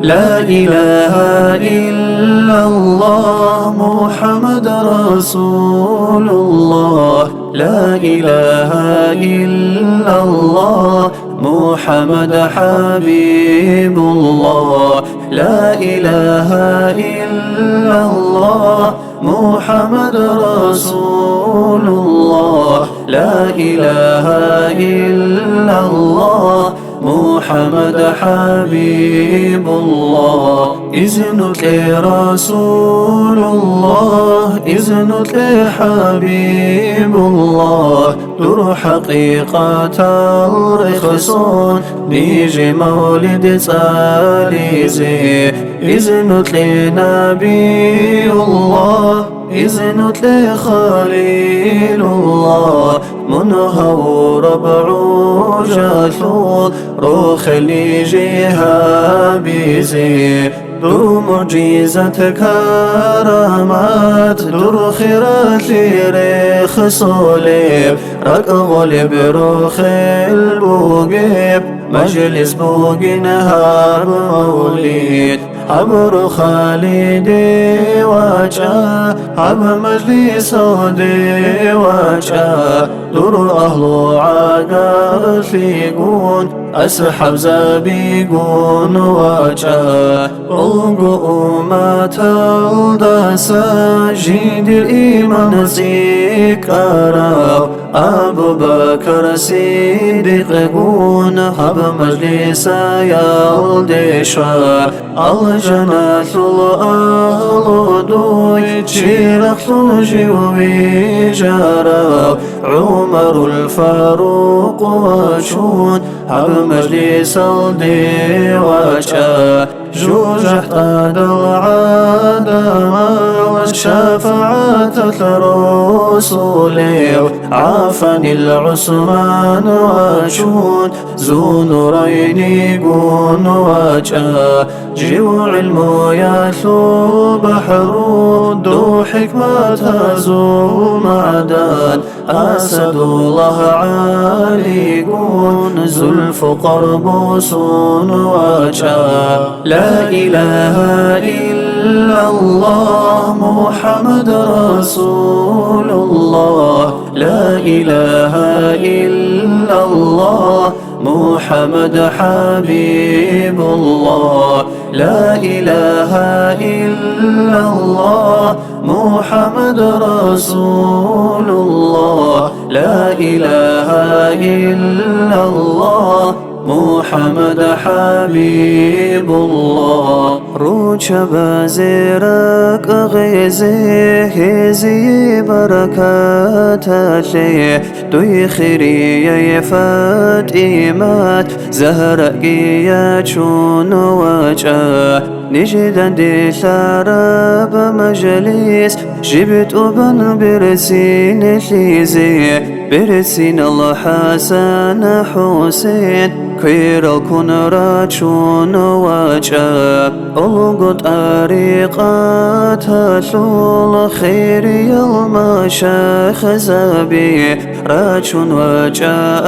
لا إله إلا الله محمد رسول الله. لا إله إلا الله محمد حبيب الله. لا إله إلا الله محمد رسول الله. لا إله إلا الله محمد حبيب الله. إذنك رسول الله، إذنك حبيب الله. در حقيقة الرخصون نيجي مولد ساليزي. إذنك نبي الله، إذنك خليل الله. منه ربع جاثوض روخ اللي جيها بيزي. در معجزة كرامات، در خيرات ريخ صليب. رق غلب روخ البوقيب، مجلس بوق نهار موليد. عبر خالدي واجا، عبر مجلس ودي واجا. در أهل عقار فيقون، أسحب زبيقون واجا. ألقوا ما تلدسا، جيد الإيمان زيكارا. أبو بكر صديق قون، هب مجلس يالدشا. الجنة الأهل دوي، شيرخ جوي جارا. عمر الفاروق وشون، هب مجلس الديواشا. جوج احتاد العدم والشفاعة الرسول. عافني العثمان وشون، ذو نورين يقون وجا. جوع المو يثو بحر، ذو حكمة ذو معدن. أسد الله عاليقون، زلف قربوس وجا. لا إله إلا الله محمد رسول الله. لا إله إلا الله محمد حبيب الله. لا إله إلا الله محمد رسول الله. لا إله إلا الله محمد حبيب الله. روش بازرك غيزي هزي بركات لي. دوي خيري فاتيمات زهرك يجون وجه. نجد دي ثارب مجلس، جبت أبن برسين ليزي. برسين الحسن حسين، خير الكون راجون وجه. ألقط أريقات هثول خيري المشايخ زبي. راجون وجاء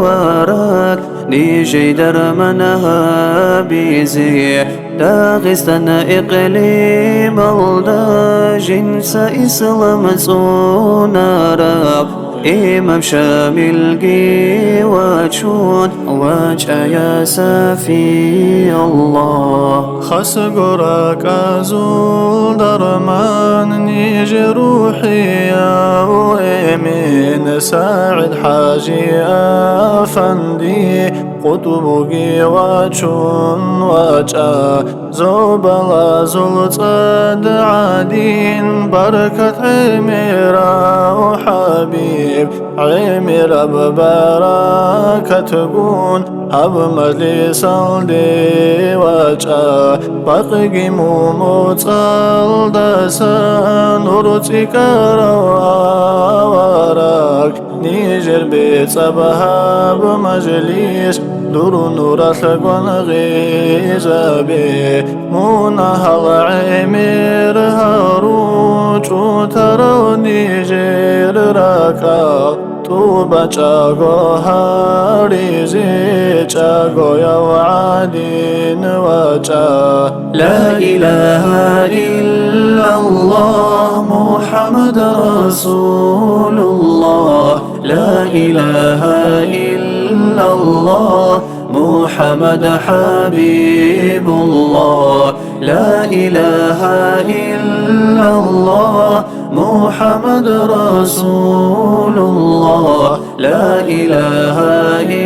وراك، نيجي درمنها بيزي. داغستان إقليم الدا، جنس إسلام سونارا. إمام شامل قي وجون، واجه يا سفي الله. خسقرك أزول درمان، نيجي روحي يا ويمين. ساعد حاجي أفندي، قطبقي وجون وجه. زوبلا زلطة عدين، بركة عميرة وحبيب. عميرة ببركة قون، هب مجلس الدي وجه. بقي موموت الدسان، ورتك روارك. نيجر بيت سبها بمجلس، دور نور أثقون غيزابي. منها العمير هاروج، وترى نيجر راكا. تو بچا گوهری زی جاغويا وعادين وجا. لا إله إلا الله محمد رسول الله. لا إله إلا الله محمد حبيب الله. لا إله إلا الله محمد رسول الله. لا إله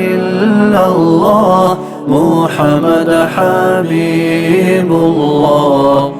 إلا الله محمد حبيب الله.